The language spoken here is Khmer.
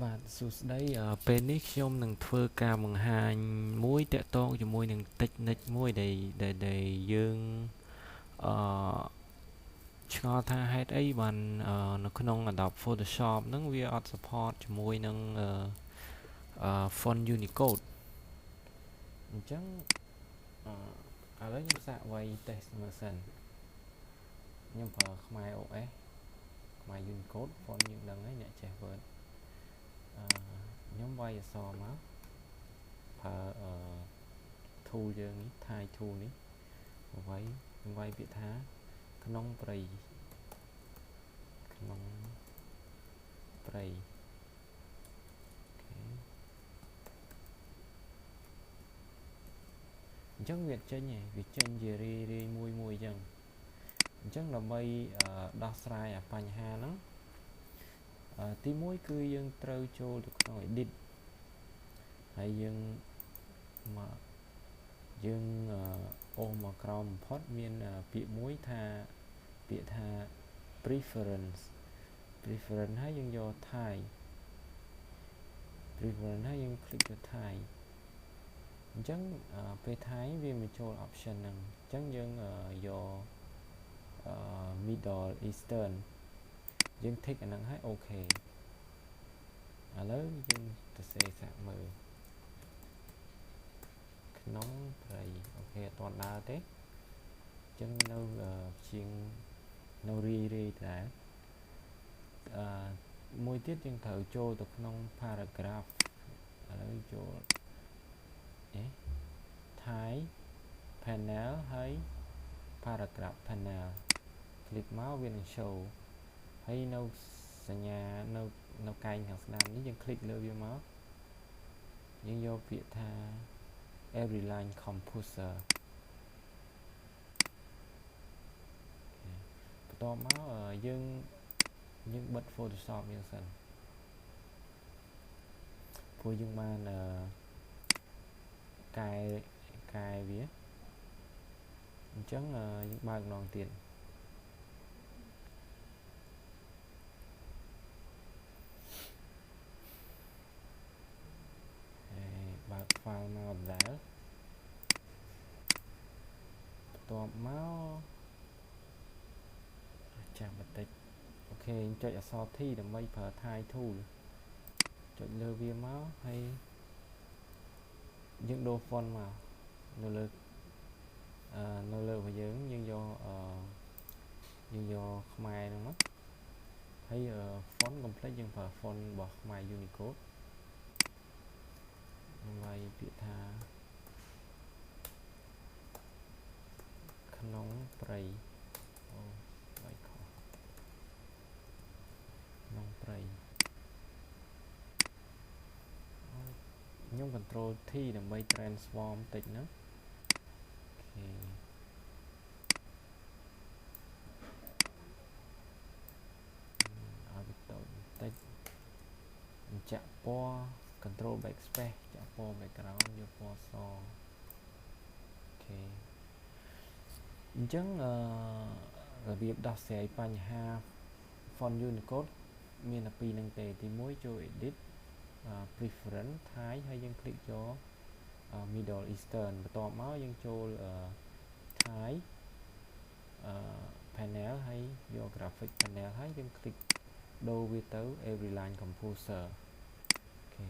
បាទសួស្តីពេលនេះខ្ញុំនឹងធ្វើការបង្ហាញមួយតាក់ទងជាមួយនឹង technique មួយដែលយើងអឺឆ្ងល់ថាហេតុអីបាននៅក្នុង Adobe Photoshop ហ្នឹងវាអត់ support ជាមួយនឹងfont Unicode អញ្ចឹងឥឡូវខ្ញុំសាកវាយ test មើលសិនខ្ញុំប្រើខ្មែរ OS ខ្មែរ Unicode font យើងដឹងហើយអ្នកចេះ Word ខ្ញុំវាយអក្សរមកប្រើtool យើងនេះ Thai tool នេះវាយពាក្យថាក្នុងព្រៃអញ្ចឹងវាចេញជារាយមួយអញ្ចឹងដើម្បីដោះស្រាយអាបញ្ហាហ្នឹងទី1គឺយើងត្រូវចូលទៅក្នុង edit ហើយយើងអូសមកក្រោមបំផុតមានពាក្យមួយថា preference ហើយយើងយក Thai preference ហើយយើង click ទៅ Thai អញ្ចឹងពេល Thai វាមកចូល option ហ្នឹងអញ្ចឹងយើងយក Middle Eastern យើង tick អាហ្នឹងហើយ OK ឥឡូវយើងទៅសេសាកមើលក្នុងព្រៃអូខេអត់ទាន់ដើរទេអញ្ចឹងនៅជាងនៅរាយដែរមួយទៀតយើងត្រូវចូលទៅក្នុង paragraph ឥឡូវចូលThai panel ហើយ paragraph panel คลิกមកវានឹង show ហើយនៅសញ្ញានៅកែងខាងស្ដាំនេះយើងคลิกលើវាមកយើងយកពាក្យថា every line composer បន្ទាប់មកយើងបិទ Photoshop យើងសិនព្រោះយើងបានកែវាអញ្ចឹងយើងបើកម្ដងទៀតបើក file មកដដែលបន្ទាប់មកចាំបន្តិចអូខេចុចអក្សរ T ដើម្បីប្រើ Thai tool ចុចលើវាមកហើយយើងដូរ font មកនៅលើរបស់យើងយកខ្មែរហ្នឹងមកហើយ font complete យើងប្រើ font របស់ខ្មែរ Unicode ខ្ញុំវាយពាក្យថាក្នុងព្រៃវាយខុសក្នុងព្រៃខ្ញុំ control T ដើម្បី transform តិចហ្នឹងអូខេឲ្យវាតូចបន្តិចចាក់ពណ៌ control backspace ចាក់ពណ៌ background យកពណ៌សអូខេអញ្ចឹងរបៀបដោះស្រាយបញ្ហា font Unicode មានតែពីរហ្នឹងទេទី1ចូល edit preference Thai ហើយយើង click យក Middle Eastern បន្ទាប់មកយើងចូល Thai panel ហើយយក graphic panel ហើយយើង click ដូរវាទៅ every line composer អូខេ